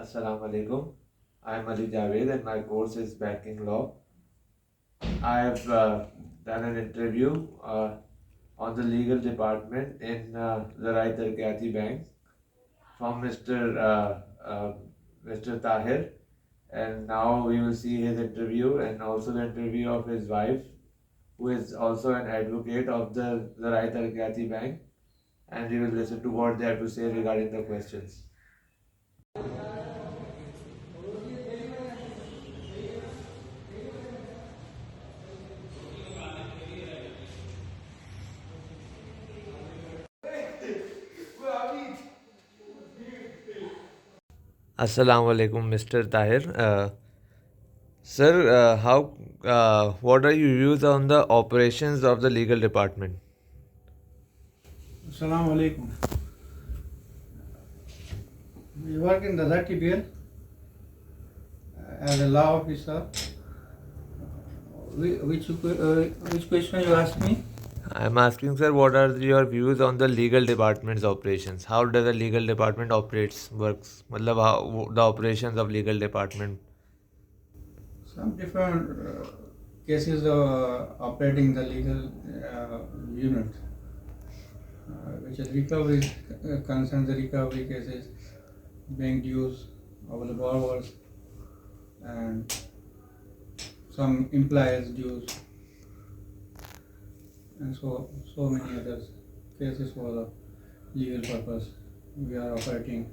Assalamu alaikum. I am Ali Javed and my course is Banking Law. I have done an interview on the legal department in the Rai Tarkati Bank from Mr. Tahir, and now we will see his interview and also the interview of his wife, who is also an advocate of the Rai Tarkati Bank, and we will listen to what they have to say regarding the questions. Assalamu alaikum, Mr. Tahir. Sir, what are your views on the operations of the legal department? Assalamu alaikum. We work in the ZTBL as a law officer. Which question you asked me? I'm asking, sir, what are your views on the legal department's operations? How does the legal department works? मतलब how the operations of legal department? Some different cases are operating the legal unit, which is recovery, concerns the recovery cases, bank dues of the borrowers, and some employers' dues, and so many other cases for the legal purpose. We are operating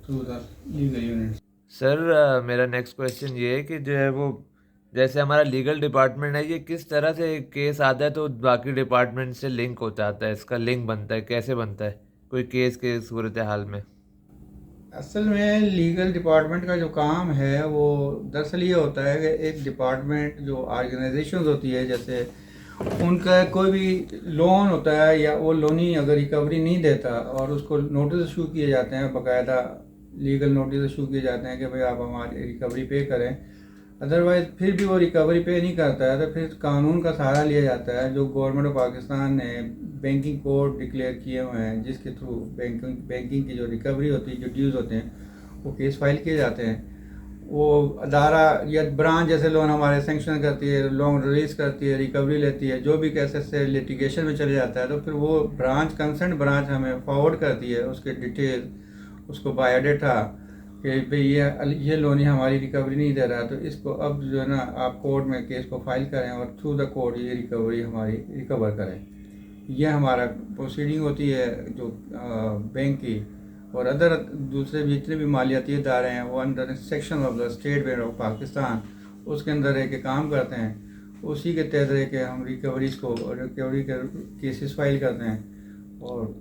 through the legal units. Sir मेरा next question ये है कि जो है वो जैसे हमारा legal department है, ये किस तरह से केस आता है तो बाकी डिपार्टमेंट से लिंक हो जाता है, इसका लिंक बनता है, कैसे बनता है कोई केस के सूरत हाल में? असल में लीगल डिपार्टमेंट का जो काम है वो दरअसल ये होता है कि एक डिपार्टमेंट जो ऑर्गेनाइजेशंस होती है, जैसे उनका कोई भी लोन होता है या वो लोनी अगर रिकवरी नहीं देता और उसको नोटिस इशू किए जाते हैं, बाकायदा लीगल नोटिस इशू किए जाते हैं कि भाई आप हमारी रिकवरी पे करें, अदरवाइज़ फिर भी वो रिकवरी पे नहीं करता है तो फिर कानून का सहारा लिया जाता है जो गवर्नमेंट ऑफ पाकिस्तान ने बैंकिंग कोड डिक्लेयर किए हुए हैं, जिसके थ्रू बैंकिंग की जो रिकवरी होती है, जो ड्यूज़ होते हैं, वो केस फाइल किए जाते हैं। वो अदारा या ब्रांच जैसे लोन हमारे सेंक्शन करती है, लोन रिलीज़ करती है, रिकवरी लेती है, जो भी केसेस से लिटिगेशन में चले जाता है तो फिर वो ब्रांच कंसर्न ब्रांच हमें फॉरवर्ड करती है उसके डिटेल, उसको बायोडाटा कि भाई ये लोन ही हमारी रिकवरी नहीं दे रहा, तो इसको अब जो है ना आप कोर्ट में केस को फाइल करें और थ्रू द कोर्ट ये रिकवरी हमारी रिकवर करें। ये हमारा प्रोसीडिंग होती है जो बैंक की, और अदर दूसरे भी जितने भी मालियाती इदारे हैं वो under section of the state bank of Pakistan उसके अंदर रह के काम करते हैं, उसी के तहत रह के हम रिकवरी के केसेस फाइल करते हैं, और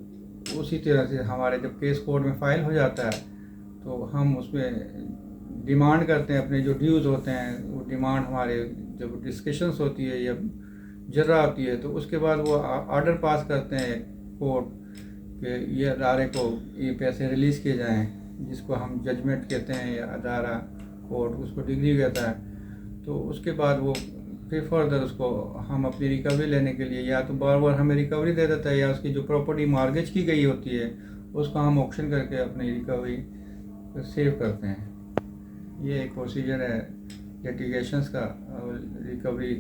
उसी तरह से हमारे जब केस कोर्ट में फाइल हो जाता है तो हम उसमें डिमांड करते हैं, अपने जो ड्यूज़ होते हैं वो डिमांड हमारे जब डिस्कशंस होती है या जर्रा होती है तो उसके बाद वो ऑर्डर पास करते हैं कोर्ट कि ये अदारे को ये पैसे रिलीज़ किए जाएं, जिसको हम जजमेंट कहते हैं या अदारा कोर्ट उसको डिग्री कहता है। तो उसके बाद वो फिर फर्दर उसको हम अपनी रिकवरी लेने के लिए या तो बार हमें रिकवरी दे देता है या उसकी जो प्रॉपर्टी मार्गेज की गई होती है उसको हम ऑक्शन करके अपनी रिकवरी सेव करते हैं। ये एक प्रोसीजर है लिटिगेशंस का। रिकवरी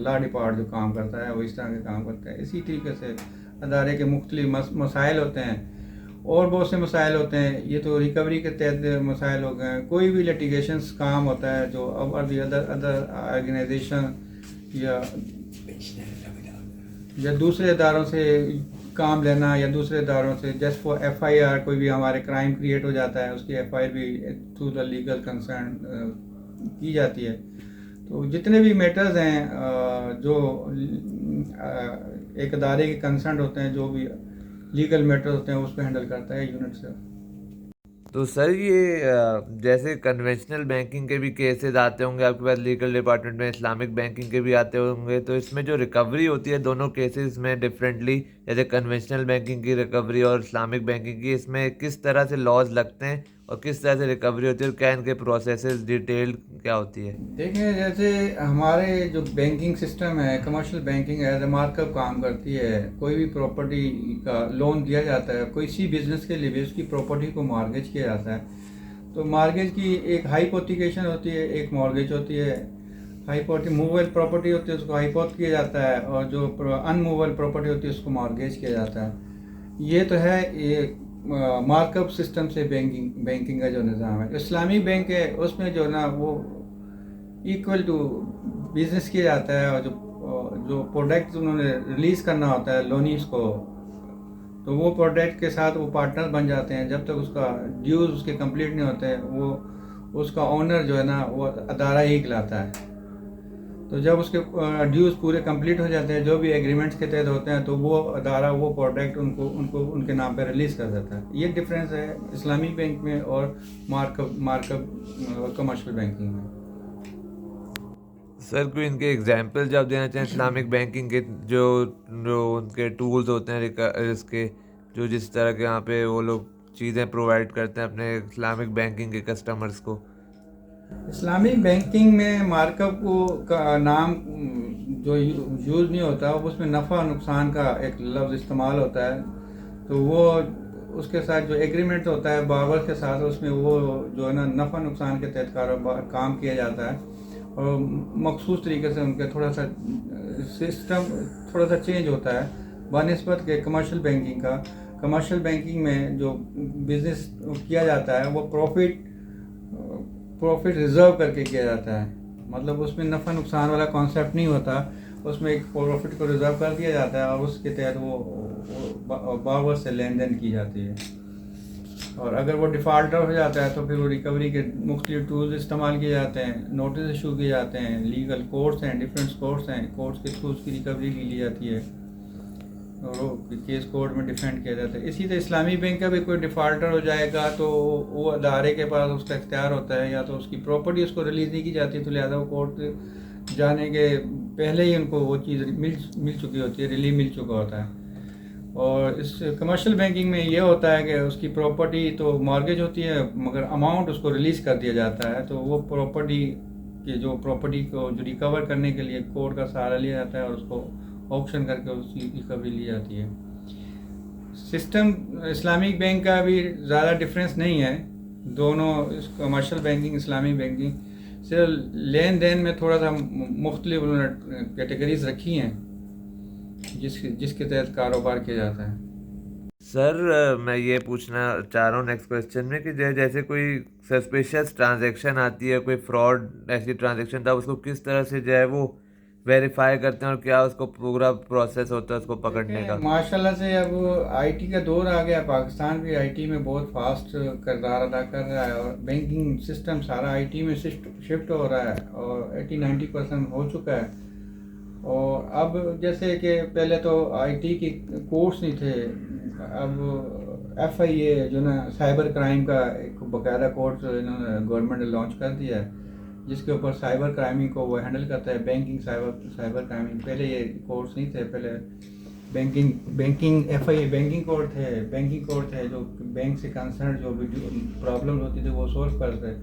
लॉ डिपार्ट जो काम करता है वो इस तरह के काम करता है। इसी तरीके से अदारे के मुख्तलिफ मसाइल होते हैं और बहुत से मसाइल होते हैं। ये तो रिकवरी के तहत मसाइल हो गए। कोई भी लिटिगेशंस काम होता है जो अब अदर ऑर्गेनाइजेशन या दूसरे इदारों से काम लेना या दूसरे इदारों से जस्ट फॉर FIR, कोई भी हमारे क्राइम क्रिएट हो जाता है उसकी FIR भी थ्रू द लीगल कंसर्न की जाती है। तो जितने भी मैटर्स हैं जो एक अदारे के कंसर्न होते हैं, जो भी लीगल मैटर्स होते हैं उसको हैंडल करता है यूनिट से। तो सर ये जैसे कन्वेंशनल बैंकिंग के भी केसेस आते होंगे आपके पास लीगल डिपार्टमेंट में, इस्लामिक बैंकिंग के भी आते होंगे, तो इसमें जो रिकवरी होती है दोनों केसेस में डिफरेंटली, जैसे कन्वेंशनल बैंकिंग की रिकवरी और इस्लामिक बैंकिंग की, इसमें किस तरह से लॉज लगते हैं और किस तरह से रिकवरी होती है और क्या इनके प्रोसेसेस डिटेल क्या होती है? देखें, जैसे हमारे जो बैंकिंग सिस्टम है, commercial banking as a markup काम करती है। कोई भी प्रॉपर्टी का लोन दिया जाता है, कोई सी बिजनेस के लिए भी उसकी प्रॉपर्टी को मॉर्गेज किया जाता है। तो मॉर्गेज की एक हाइपोथिकेशन होती है, एक मॉर्गेज होती है। मूवेबल प्रॉपर्टी होती है उसको हाइपोथ किया जाता है, और जो अनमूवेबल प्रॉपर्टी होती है उसको मॉर्गेज किया जाता है। ये तो है ये मार्कअप सिस्टम से बैंकिंग का जो निज़ाम है। इस्लामिक बैंक है उसमें जो ना वो इक्वल टू बिजनेस किया जाता है, और जो प्रोडक्ट उन्होंने रिलीज़ करना होता है लोनीज को, तो वो प्रोडक्ट के साथ वो पार्टनर बन जाते हैं। जब तक उसका ड्यूज उसके कंप्लीट नहीं होते, वो उसका ओनर जो है ना वो अदारा ही कहलाता है। तो जब उसके ड्यूज पूरे कंप्लीट हो जाते हैं, जो भी एग्रीमेंट्स के तहत होते हैं, तो वो अदारा वो प्रोडक्ट उनको उनके नाम पे रिलीज़ कर देता है। ये डिफरेंस है इस्लामिक बैंक में और मार्कअप कमर्शियल बैंकिंग में। सर कोई इनके एग्जांपल जब देना चाहें इस्लामिक बैंकिंग के, जो जो उनके टूल्स होते हैं इसके, जो जिस तरह के यहाँ पे वो लोग चीज़ें प्रोवाइड करते हैं अपने इस्लामिक बैंकिंग के कस्टमर्स को? इस्लामिक बैंकिंग में मार्कअप का नाम जो यूज़ नहीं होता, उसमें नफ़ा नुकसान का एक लफ्ज़ इस्तेमाल होता है। तो वो उसके साथ जो एग्रीमेंट होता है बावर के साथ, उसमें वो जो है ना नफ़ा नुकसान के तहत कारोबार काम किया जाता है, और मखसूस तरीके से उनके थोड़ा सा सिस्टम थोड़ा सा चेंज होता है बनिस्बत के कमर्शियल बैंकिंग का। कमर्शियल बैंकिंग में जो बिज़नेस किया जाता है वो प्रॉफिट रिजर्व करके किया जाता है। मतलब उसमें नफ़ा नुकसान वाला कॉन्सेप्ट नहीं होता, उसमें एक प्रॉफिट को रिजर्व कर दिया जाता है, और उसके तहत वो बावर से लेन देन की जाती है। और अगर वो डिफ़ॉल्टर हो जाता है तो फिर वो रिकवरी के मुख्तलिफ टूल्स इस्तेमाल किए जाते हैं, नोटिस इशू किए जाते हैं, लीगल कोर्ट्स हैं, डिफरेंट कोर्ट्स हैं, कोर्ट्स के थ्रू उसकी रिकवरी ली जाती है, और वो केस कोर्ट में डिफेंड किया जाता है। इसी तरह इस्लामी बैंक का भी कोई डिफ़ॉल्टर हो जाएगा तो वो अदारे के पास उसका इख्तियार होता है, या तो उसकी प्रॉपर्टी उसको रिलीज़ नहीं की जाती, तो लिहाजा वो कोर्ट जाने के पहले ही उनको वो चीज़ मिल चुकी होती है, रिलीव मिल चुका होता है। और इस कमर्शियल बैंकिंग में ये होता है कि उसकी प्रॉपर्टी तो मॉर्गेज होती है, मगर अमाउंट उसको रिलीज़ कर दिया जाता है। तो वो प्रॉपर्टी को जो रिकवर करने के लिए कोर्ट का सहारा लिया जाता है, और उसको ऑप्शन करके उसकी रिकवरी ली जाती है। सिस्टम इस्लामिक बैंक का भी ज़्यादा डिफरेंस नहीं है। दोनों इस कमर्शियल बैंकिंग इस्लामिक बैंकिंग सिर्फ लेन देन में थोड़ा सा मुख्तलिफ उन्होंने कैटेगरीज रखी हैं जिसके तहत कारोबार किया जाता है। सर मैं ये पूछना चाह रहा हूँ नेक्स्ट क्वेश्चन में कि जैसे कोई सस्पिशियस ट्रांजैक्शन आती है, कोई फ्रॉड ऐसी ट्रांजैक्शन था, उसको किस तरह से जो है वो वेरीफाई करते हैं और क्या उसको पूरा प्रोसेस होता है उसको पकड़ने का? माशाल्लाह से अब आईटी का दौर आ गया, पाकिस्तान भी आईटी में बहुत फास्ट किरदार अदा कर रहा है, और बैंकिंग सिस्टम सारा आईटी में शिफ्ट हो रहा है, और 80-90% हो चुका है। और अब जैसे कि पहले तो आईटी की कोर्स नहीं थे, अब एफआईए जो ना साइबर क्राइम का एक बाकायदा कोर्स इन्होंने गवर्नमेंट ने लॉन्च कर दिया है, जिसके ऊपर साइबर क्राइमिंग को वो हैंडल करता है। बैंकिंग साइबर क्राइमिंग पहले ये कोर्स नहीं थे, पहले बैंकिंग एफआईए बैंकिंग कोड थे जो बैंक से कंसर्न जो भी प्रॉब्लम होती थी वो सॉल्व करते।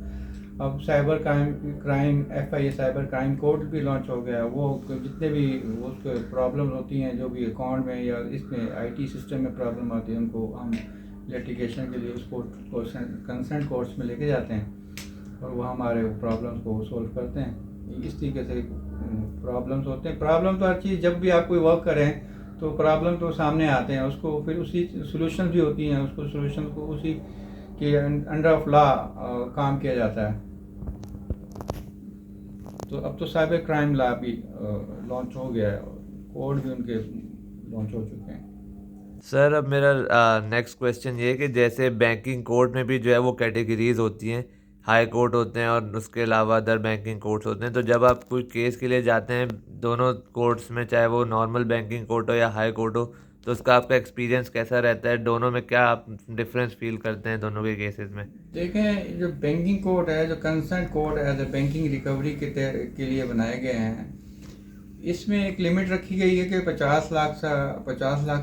अब cyber crime FIA cyber crime code भी लॉन्च हो गया। वो जितने भी उसके प्रॉब्लम होती हैं जो भी अकाउंट में या इसमें आईटी सिस्टम में प्रॉब्लम आती है, उनको हम लिटिगेशन के लिए उसको कंसर्न कोर्ट्स में लेके जाते हैं, और वो हमारे प्रॉब्लम्स को सॉल्व करते हैं। इस तरीके से प्रॉब्लम्स होते हैं। प्रॉब्लम तो हर चीज़, जब भी आप कोई वर्क करें तो प्रॉब्लम तो सामने आते हैं, उसको फिर उसी सोल्यूशन भी होती हैं, उसको सोल्यूशन को उसी के अंडर ऑफ लॉ काम किया जाता है। तो अब तो साइबर क्राइम लॉ भी लॉन्च हो गया है, कोड भी उनके लॉन्च हो चुके हैं। सर अब मेरा नेक्स्ट क्वेश्चन ये है कि जैसे बैंकिंग कोर्ट में भी जो है वो कैटेगरीज होती हैं, हाई कोर्ट होते हैं और उसके अलावा अदर बैंकिंग कोर्ट्स होते हैं। तो जब आप कोई केस के लिए जाते हैं दोनों कोर्ट्स में, चाहे वो नॉर्मल बैंकिंग कोर्ट हो या हाई कोर्ट हो, तो उसका आपका एक्सपीरियंस कैसा रहता है? दोनों में क्या आप डिफरेंस फील करते हैं दोनों के केसेस में? देखें, जो बैंकिंग कोड है, जो concern code as a banking recovery के लिए बनाए गए हैं, इसमें एक लिमिट रखी गई है कि 50 लाख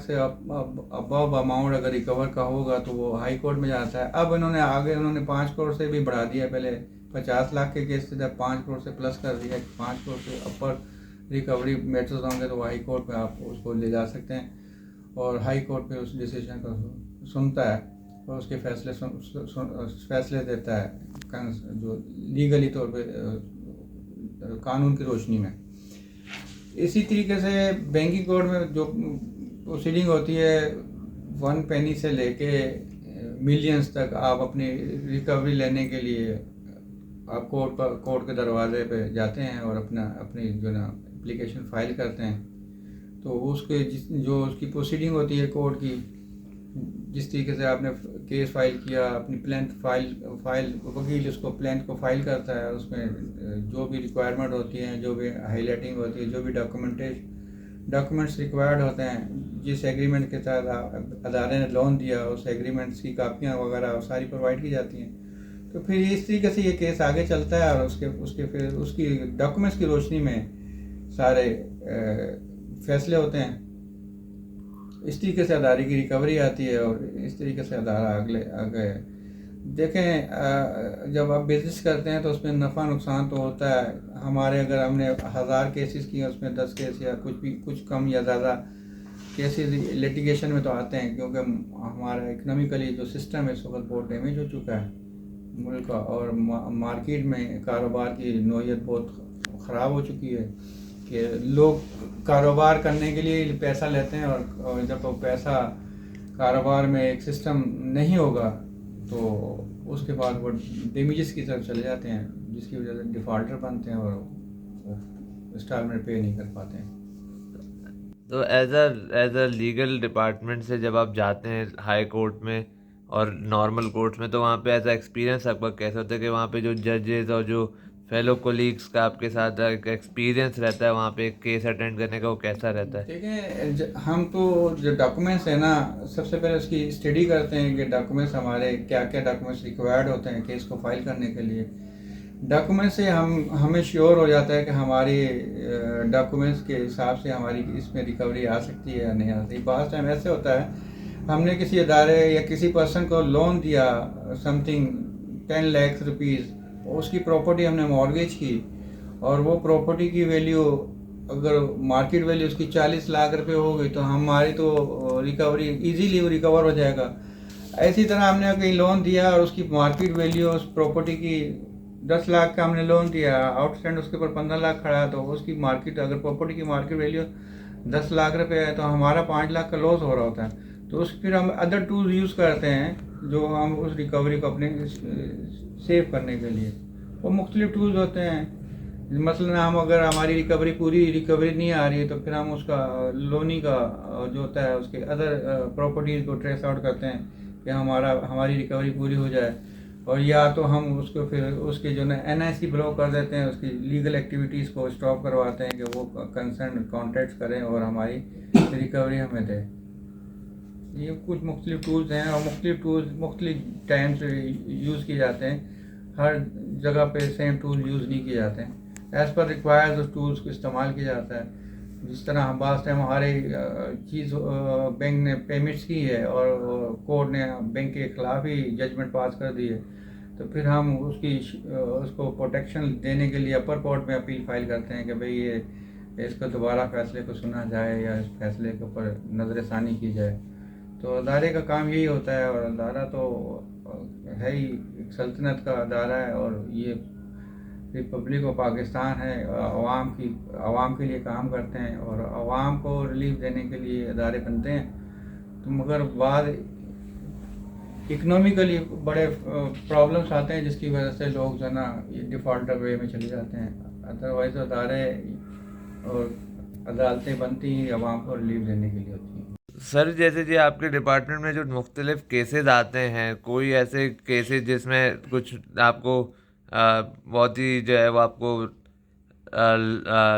से अबव अमाउंट अगर रिकवर का होगा तो वो हाई कोर्ट में जाता है। अब उन्होंने 5 करोड़ से भी बढ़ा दिया। पहले 50 लाख के केस से जब 5 करोड़ से प्लस कर दिया, 5 करोड़ से अपर रिकवरी मैटर्स होंगे तो हाई कोर्ट में आप उसको ले जा सकते हैं और हाई कोर्ट पे उस डिसीजन को सुनता है और उसके फैसले देता है जो लीगली तौर पे कानून की रोशनी में। इसी तरीके से बैंकिंग कोड में जो प्रोसीडिंग होती है 1 पेनी से लेके मिलियंस तक, आप अपनी रिकवरी लेने के लिए आप कोर्ट के दरवाजे पे जाते हैं और अपनी जो ना एप्लीकेशन फाइल करते हैं। तो जो उसकी प्रोसीडिंग होती है कोर्ट की, जिस तरीके से आपने केस फाइल किया, अपनी प्लेंथ फाइल वकील उसको प्लेंथ को फाइल करता है, उसमें जो भी रिक्वायरमेंट होती हैं, जो भी हाईलाइटिंग होती है, जो भी डॉक्यूमेंट्स रिक्वायर्ड होते हैं, जिस एग्रीमेंट के तहत अदारे ने लोन दिया उस एग्रीमेंट्स की कापियाँ वगैरह सारी प्रोवाइड की जाती हैं। तो फिर इस तरीके से ये केस आगे चलता है और उसकी डॉक्यूमेंट्स की रोशनी में सारे फैसले होते हैं। इस तरीके से अदारे की रिकवरी आती है और इस तरीके से अदारा आगे देखें। जब आप बिजनेस करते हैं तो उसमें नफ़ा नुकसान तो होता है। अगर हमने 1000 केसेस किए उसमें 10 केस या कुछ कम या ज़्यादा केसेस लिटिगेशन में तो आते हैं, क्योंकि हमारा इकोनॉमिकली जो सिस्टम है इस वक्त बहुत डैमेज हो चुका है मुल्क का, और मार्केट में कारोबार की नौयत बहुत ख़राब हो चुकी है कि लोग कारोबार करने के लिए पैसा लेते हैं और जब वो पैसा कारोबार में एक सिस्टम नहीं होगा तो उसके बाद वो डेमेजेस की तरफ चले जाते हैं, जिसकी वजह से डिफ़ॉल्टर बनते हैं और इंस्टॉलमेंट पे नहीं कर पाते हैं। तो एज अ लीगल डिपार्टमेंट से जब आप जाते हैं हाई कोर्ट में और नॉर्मल कोर्ट्स में, तो वहाँ पे एज अ एक्सपीरियंस आपका कैसा होता है कि वहाँ पे जो जजेस और जो फेलो कोलीग्स का आपके साथ एक एक्सपीरियंस रहता है वहाँ पे केस अटेंड करने का, वो कैसा रहता है? देखिए, हम तो जो डॉक्यूमेंट्स है ना, सबसे पहले उसकी स्टडी करते हैं कि डॉक्यूमेंट्स हमारे क्या क्या डॉक्यूमेंट्स रिक्वायर्ड होते हैं केस को फाइल करने के लिए। डॉक्यूमेंट से हमें श्योर हो जाता है कि हमारी डॉक्यूमेंट्स के हिसाब से हमारी इसमें रिकवरी आ सकती है या नहीं आ सकती। बहुत टाइम ऐसे होता है, हमने किसी अदारे या किसी पर्सन को लोन दिया समथिंग 10 लाख रुपीज़, उसकी प्रॉपर्टी हमने मॉर्गेज की और वो प्रॉपर्टी की वैल्यू अगर मार्केट वैल्यू उसकी 40 लाख रुपए हो गई तो हमारी तो रिकवरी इजीली रिकवर हो जाएगा। इसी तरह हमने कहीं लोन दिया और उसकी मार्केट वैल्यू उस प्रॉपर्टी की 10 लाख का हमने लोन दिया, आउटस्टैंड उसके ऊपर 15 लाख खड़ा है, तो उसकी मार्केट अगर प्रॉपर्टी की मार्केट वैल्यू 10 लाख रुपए है तो हमारा 5 लाख का लॉस हो रहा होता है। तो फिर हम अदर टूल्स यूज़ करते हैं जो हम उस रिकवरी को अपने सेव करने के लिए, वो मुख्तलिफ टूल्स होते हैं। मसलन अगर हमारी पूरी रिकवरी नहीं आ रही है तो फिर हम उसका लोनी का जो होता है उसके अदर प्रॉपर्टीज़ को ट्रेस आउट करते हैं कि हमारी रिकवरी पूरी हो जाए, और या तो हम उसको फिर उसके जो ना NIC ब्लॉक कर देते हैं, उसकी लीगल एक्टिविटीज़ को स्टॉप करवाते हैं कि वो कंसर्न कॉन्टैक्ट करें और हमारी रिकवरी हमें दें। ये कुछ मुख्तलिफ टूल्स हैं और मुख्तलिफ टूल्स मुख्तलिफ टाइम से यूज़ किए जाते हैं। हर जगह पे सेम टूल यूज़ नहीं किए जाते हैं, एज़ पर रिक्वायर्ड उस टूल्स को इस्तेमाल किया जाता है। जिस तरह हम बात टाइम हमारे चीज़ बैंक ने पेमेंट्स की है और कोर्ट ने बैंक के खिलाफ ही जजमेंट पास कर दी है, तो फिर हम उसको प्रोटेक्शन देने के लिए अपर कोर्ट में अपील फाइल करते हैं कि भाई ये इसको दोबारा फैसले को सुना जाए या इस फैसले के ऊपर नज़रसानी की जाए। तो अदारे का काम यही होता है, और अदारा तो है ही एक सल्तनत का अदारा है और ये रिपब्लिक ऑफ पाकिस्तान है, आवाम के लिए काम करते हैं और आवाम को रिलीफ देने के लिए अदारे बनते हैं। तो मगर बाद इकनॉमिकली बड़े प्रॉब्लम्स आते हैं जिसकी वजह से लोग जो है ना डिफ़ॉल्टर वे में चले जाते हैं। अदरवाइज अदारे और अदालतें बनती ही आवाम को रिलीफ देने के लिए होती हैं। सर, जैसे जी आपके डिपार्टमेंट में जो मुख्तलिफ केसेस आते हैं, कोई ऐसे केसेस जिसमें कुछ आपको बहुत ही जो है वो आपको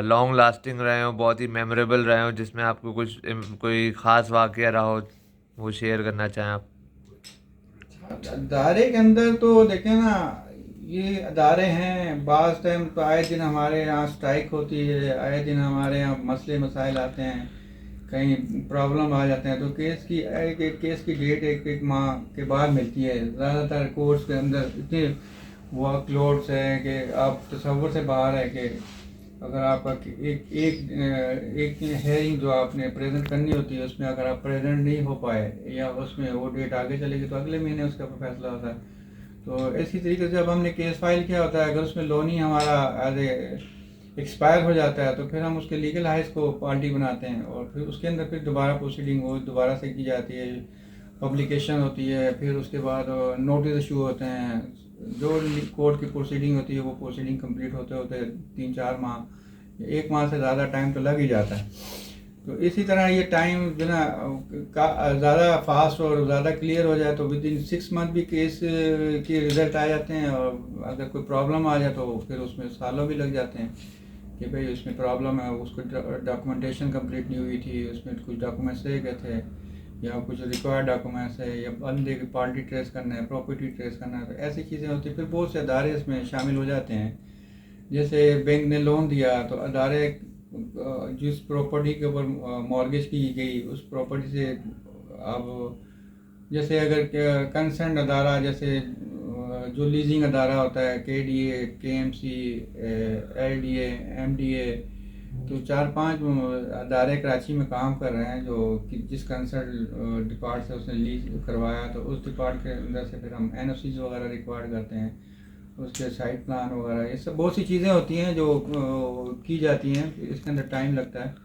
लॉन्ग लास्टिंग रहे हो, बहुत ही मेमोरेबल रहे हो, जिसमें आपको कोई ख़ास वाक़या रहा हो, वो शेयर करना चाहें आप? अदारे के अंदर तो देखें ना, ये अदारे हैं, बाज़ टाइम तो आए दिन हमारे यहाँ स्ट्राइक होती है, आए दिन हमारे यहाँ मसले मसाइल आते हैं, कहीं प्रॉब्लम आ जाते हैं, तो केस की एक केस की डेट एक माह के बाद मिलती है। ज़्यादातर कोर्ट्स के अंदर इतने वर्कलोड्स हैं कि आप तसव्वुर से बाहर है कि अगर आपका एक एक एक हेयरिंग जो आपने प्रेजेंट करनी होती है, उसमें अगर आप प्रेजेंट नहीं हो पाए या उसमें वो डेट आगे चलेगी तो अगले महीने उसका फैसला होता है। तो इसी तरीके से जब हमने केस फाइल किया होता है, अगर उसमें लोन ही हमारा एज एक्सपायर हो जाता है तो फिर हम उसके लीगल हाइस को पार्टी बनाते हैं और फिर उसके अंदर फिर दोबारा प्रोसीडिंग वो दोबारा से की जाती है, पब्लिकेशन होती है, फिर उसके बाद नोटिस इशू होते हैं। जो कोर्ट की प्रोसीडिंग होती है वो प्रोसीडिंग कंप्लीट होते होते 3-4 माह, 1 माह से ज़्यादा टाइम तो लग ही जाता है। तो इसी तरह ये टाइम जो ना ज़्यादा फास्ट और ज़्यादा क्लियर हो जाए तो विद इन 6 मंथ भी केस के रिजल्ट आ जाते हैं, और अगर कोई प्रॉब्लम आ जाए तो फिर उसमें सालों भी लग जाते हैं कि भाई उसमें प्रॉब्लम है, उसको डॉक्यूमेंटेशन कंप्लीट नहीं हुई थी, उसमें कुछ डॉक्यूमेंट्स रह गए थे या कुछ रिक्वायर्ड डॉक्यूमेंट्स है या बंदे की पार्टी ट्रेस करना है, प्रॉपर्टी ट्रेस करना है, तो ऐसी चीज़ें होती हैं। फिर बहुत से अदारे इसमें शामिल हो जाते हैं। जैसे बैंक ने लोन दिया तो अदारे जिस प्रॉपर्टी के ऊपर मॉर्गेज की गई उस प्रॉपर्टी से अब जैसे अगर कंसर्न अदारा, जैसे जो लीजिंग अदारा होता है, KDA, KMC, LDA, MDA, तो 4-5 अदारे कराची में काम कर रहे हैं जो कि जिस कंसर्न डिपार्ट से उसने लीज करवाया तो उस डिपार्ट के अंदर से फिर हम NOCs वगैरह रिक्वायर्ड करते हैं, उसके साइट प्लान वगैरह, ये सब बहुत सी चीज़ें होती हैं जो की जाती हैं, इसके अंदर टाइम लगता है।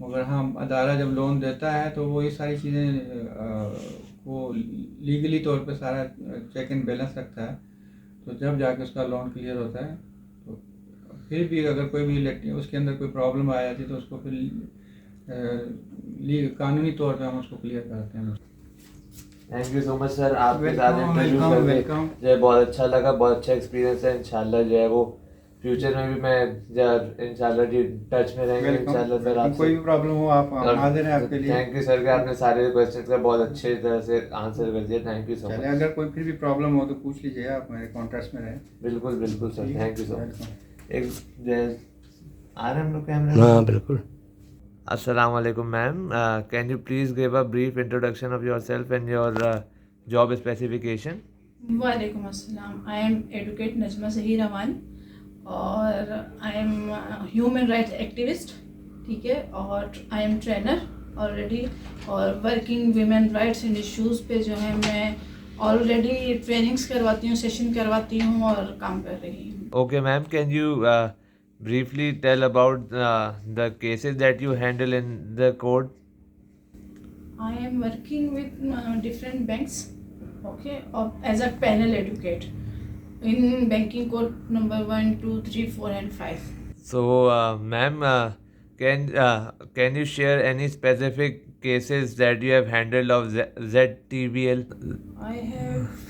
मगर हम अदारा जब लोन देता है तो वो ये सारी चीज़ें वो लीगली तौर पे सारा चेक एंड बैलेंस रखता है, तो जब जाके उसका लोन क्लियर होता है तो फिर भी अगर कोई भी उसके अंदर कोई प्रॉब्लम आ जाती है तो उसको फिर कानूनी तौर पे हम उसको क्लियर करते हैं। Thank you so much sir, आपके साथ वेलकम इंटरव्यू वेलकम करके वेलकम। जो है बहुत अच्छा लगा, बहुत अच्छा एक्सपीरियंस है। इंशाल्लाह जो है वो फ्यूचर में भी मैं इंशाल्लाह जी टच में रहेंगे इंशाल्लाह सर वेलकम, आपसे। कोई भी प्रॉब्लम हो आप हाजिर हैं आपके लिए। थैंक यू सर कि आपने सारे क्वेश्चंस का बहुत अच्छे तरह से आंसर कर दिया। थैंक यू सो चले, मच। अगर कोई फिर भी प्रॉब्लम हो तो पूछ लीजिए, आप मेरे कॉन्टेक्ट में रहें। बिल्कुल बिल्कुल सर, ठीक, thank you so much. Welcome. एक आ रहे हैं हम लोग कैमरा। हाँ बिल्कुल। Assalamu alaikum ma'am. Can you please give a brief introduction of yourself and your job specification? वालेकुम अस्सलाम। I am advocate Najma Zaheer Aman और I am human rights activist, ठीक है, और आई एम ट्रेनर ऑलरेडी और working women rights and issues पे जो है मैं ऑलरेडी ट्रेनिंग्स करवाती हूँ, सेशन करवाती हूँ और काम कर रही हूँ। Okay ma'am, can you briefly tell about the cases that you handle in the court? I am working with different banks, okay, as a panel advocate in banking code number 1, 2, 3, 4 and 5. So ma'am, can you share any specific cases that you have handled of ZTBL? I have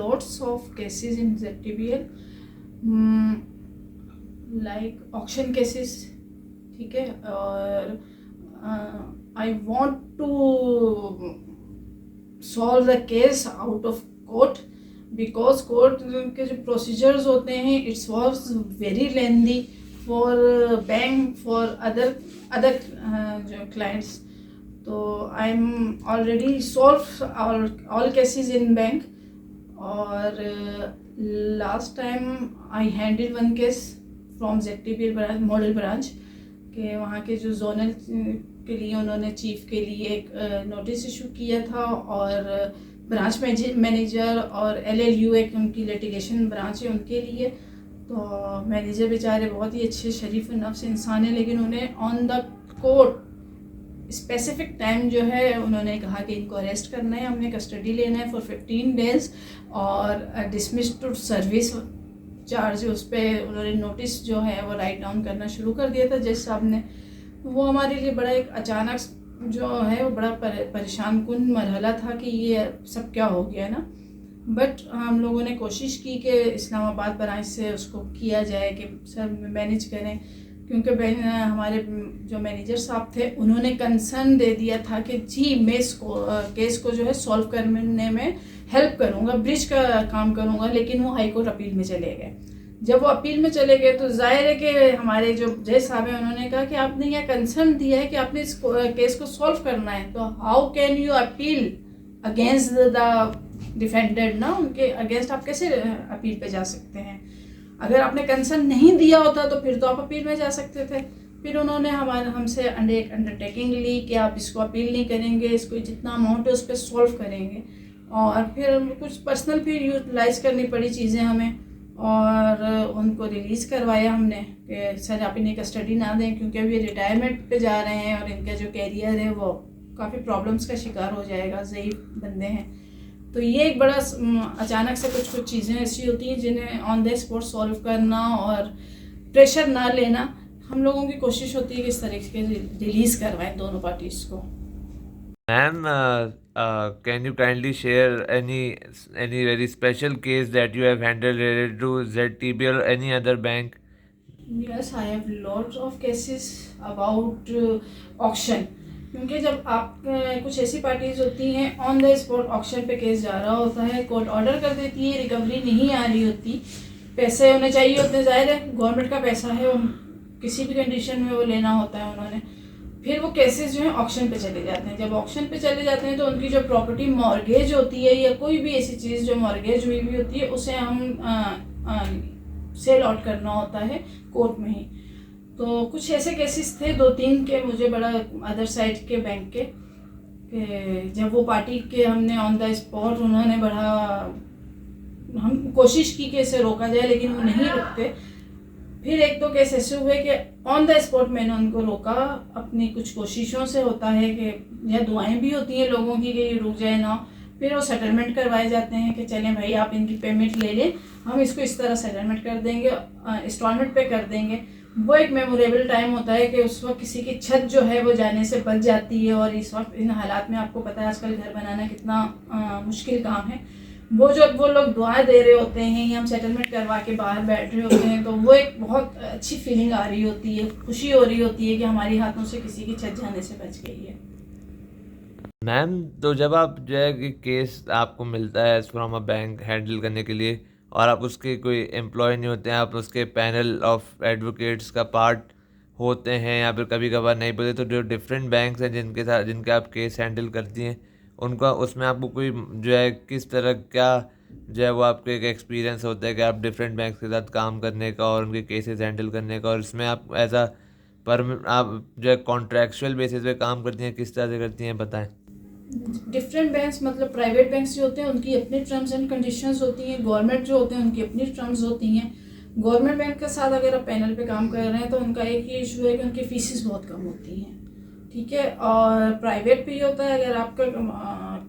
lots of cases in ZTBL, like auction cases, ठीक है, और I want to solve the case out of court because court के जो procedures होते हैं it was very lengthy for bank, for other जो clients. तो I am already solved all cases in bank, और last time I handled one case from ZTBL branch, model branch के वहाँ के जो जोनल के लिए उन्होंने चीफ के लिए एक नोटिस इशू किया था, और ब्रांच मैनेजर और LLU एक उनकी लिटिगेशन ब्रांच है उनके लिए। तो मैनेजर बेचारे बहुत ही अच्छे शरीफ नफ्स इंसान है, लेकिन उन्हें on the court specific time जो है उन्होंने कहा कि इनको अरेस्ट करना है, हमने कस्टडी लेना है फॉर 15 डेज़ और डिसमिस टू सर्विस चार्ज, उस पर उन्होंने नोटिस जो है वो राइट डाउन करना शुरू कर दिया था जज साहब ने। वो हमारे लिए बड़ा एक अचानक जो है वो बड़ा परेशान कुन मरहला था कि ये सब क्या हो गया ना, बट हम लोगों ने कोशिश की कि इस्लामाबाद ब्रांच से उसको किया जाए कि सर मैनेज करें। क्योंकि हमारे जो मैनेजर साहब थे उन्होंने कंसर्न दे दिया था कि जी मैं इस केस को जो है सॉल्व करने में हेल्प करूंगा, ब्रिज का काम करूंगा, लेकिन वो हाई कोर्ट अपील में चले गए। जब वो अपील में चले गए तो जाहिर है कि हमारे जो जज साहब हैं उन्होंने कहा कि आपने यह कंसर्न दिया है कि आपने इस केस को सॉल्व करना है, तो how can you appeal against the defended ना, उनके अगेंस्ट आप कैसे अपील पे जा सकते हैं। अगर आपने कंसर्न नहीं दिया होता तो फिर तो आप अपील में जा सकते थे। फिर उन्होंने हमसे एक अंडरटेकिंग ली कि आप इसको अपील नहीं करेंगे, इसको जितना अमाउंट है उस पर सॉल्व करेंगे। और फिर कुछ पर्सनल फिर यूटिलाइज करनी पड़ी चीज़ें हमें, और उनको रिलीज़ करवाया हमने कि सर आप इन्हें कस्टडी ना दें, क्योंकि अभी रिटायरमेंट पे जा रहे हैं और इनका जो कैरियर है वो काफ़ी प्रॉब्लम्स का शिकार हो जाएगा, ज़ईफ़ बंदे हैं। तो ये एक बड़ा अचानक से कुछ चीज़ें ऐसी होती हैं जिन्हें ऑन द स्पॉट सॉल्व करना और प्रेशर ना लेना, हम लोगों की कोशिश होती है कि इस तरीके से रिलीज़ करवाएं दोनों पार्टीज़ को। Ma'am, can you kindly share any very special case that you have handled related to ZTB or any other bank? Yes, I have lots of cases about auction. क्योंकि जब आप कुछ ऐसी पार्टीज होती हैं ऑन द स्पॉट ऑक्शन पे case जा रहा होता है, कोर्ट ऑर्डर कर देती है, रिकवरी नहीं आ रही होती, पैसे उन्हें चाहिए होते हैं, जाहिर है गवर्नमेंट का पैसा है, किसी भी कंडीशन में वो लेना होता है उन्होंने। फिर वो केसेस जो हैं ऑक्शन पे चले जाते हैं। जब ऑक्शन पे चले जाते हैं तो उनकी जो प्रॉपर्टी मॉर्गेज होती है या कोई भी ऐसी चीज़ जो मॉर्गेज हुई भी होती है उसे हम सेल आउट करना होता है कोर्ट में ही। तो कुछ ऐसे केसेस थे 2-3 के मुझे बड़ा अदर साइड के बैंक के, जब वो पार्टी के हमने ऑन द स्पॉट उन्होंने बड़ा हम कोशिश की कि इसे रोका जाए, लेकिन वो नहीं रुकते। फिर 1-2 केस ऐसे हुए कि ऑन द स्पॉट मैंने उनको रोका, अपनी कुछ कोशिशों से होता है कि या दुआएं भी होती हैं लोगों की कि ये रुक जाए ना, फिर वो सेटलमेंट करवाए जाते हैं कि चलें भाई आप इनकी पेमेंट ले लें, हम इसको इस तरह सेटलमेंट कर देंगे, इंस्टॉलमेंट पे कर देंगे। वो एक मेमोरेबल टाइम होता है कि उस वक्त किसी की छत जो है वो जाने से बच जाती है, और इस वक्त इन हालात में आपको पता है आजकल घर बनाना कितना मुश्किल काम है। वो जब वो लोग दुआ दे रहे होते हैं या हम सेटलमेंट करवा के बाहर बैठ रहे होते हैं तो वो एक बहुत अच्छी फीलिंग आ रही होती है, खुशी हो रही होती है कि हमारी हाथों से किसी की छत जाने से बच गई है। मैम, तो जब आप जो है कि केस आपको मिलता है फ्रॉम अ बैंक हैंडल करने के लिए और आप उसके कोई एम्प्लॉय नहीं होते हैं, आप उसके पैनल ऑफ एडवोकेट्स का पार्ट होते हैं या फिर कभी कभार नहीं बोलते, तो जो डिफरेंट बैंक्स हैं जिनके आप केस हैंडल करती हैं उनका उसमें आपको कोई जो है किस तरह क्या जो है वो आपको एक एक्सपीरियंस होता है कि आप डिफरेंट बैंक्स के साथ काम करने का और उनके केसेस हैंडल करने का, और इसमें आप आप जो है कॉन्ट्रैक्चुअल बेसिस पे काम करती हैं, किस तरह से करती हैं, बताएं। डिफरेंट बैंक्स मतलब प्राइवेट बैंक्स जो होते हैं उनकी अपनी टर्म्स एंड कंडीशंस होती हैं, गवर्नमेंट जो होते हैं उनकी अपनी टर्म्स होती हैं। गवर्नमेंट बैंक के साथ अगर आप पैनल पे काम कर रहे हैं तो उनका एक ही इशू है कि उनकी फीसिस बहुत कम होती हैं, ठीक है। और प्राइवेट पे ये होता है अगर आपका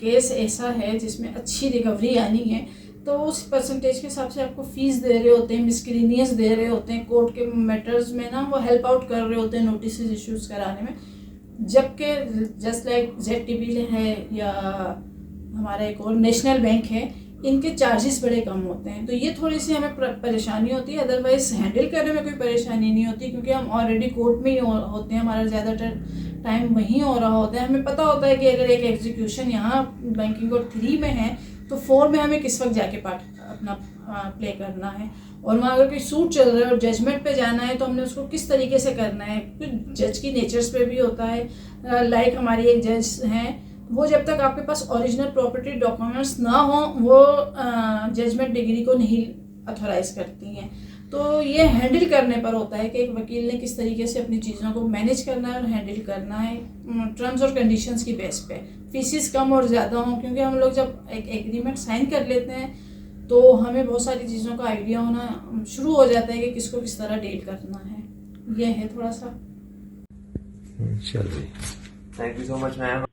केस ऐसा है जिसमें अच्छी रिकवरी आनी है तो उस परसेंटेज के हिसाब से आपको फीस दे रहे होते हैं, मिसक्रीनियस दे रहे होते हैं, कोर्ट के मैटर्स में ना वो हेल्प आउट कर रहे होते हैं नोटिस इश्यूज कराने में। जबकि जस्ट लाइक ZTB है या हमारा एक और नेशनल बैंक है, इनके चार्जेस बड़े कम होते हैं, तो ये थोड़ी सी हमें परेशानी होती है। अदरवाइज हैंडल करने में कोई परेशानी नहीं होती क्योंकि हम ऑलरेडी कोर्ट में ही होते हैं, हमारा ज़्यादातर टाइम वहीं हो रहा होता है। हमें पता होता है कि अगर एक एग्जीक्यूशन यहाँ बैंकिंग कोड 3 में है तो 4 में हमें किस वक्त जाके पार्ट अपना प्ले करना है, और वहाँ अगर कोई सूट चल रहा है और जजमेंट पे जाना है तो हमने उसको किस तरीके से करना है। कुछ जज की नेचर्स पे भी होता है। लाइक हमारी एक जज हैं, वो जब तक आपके पास ओरिजिनल प्रॉपर्टी डॉक्यूमेंट्स ना हो वो जजमेंट डिग्री को नहीं अथोराइज करती हैं। तो ये हैंडल करने पर होता है कि एक वकील ने किस तरीके से अपनी चीज़ों को मैनेज करना है और हैंडल करना है टर्म्स और कंडीशंस की बेस पे, फीसिस कम और ज़्यादा हों, क्योंकि हम लोग जब एक एग्रीमेंट साइन कर लेते हैं तो हमें बहुत सारी चीज़ों का आइडिया होना शुरू हो जाता है कि किसको किस तरह डील करना है। ये है थोड़ा सा। चलिए, thank you so much ma'am.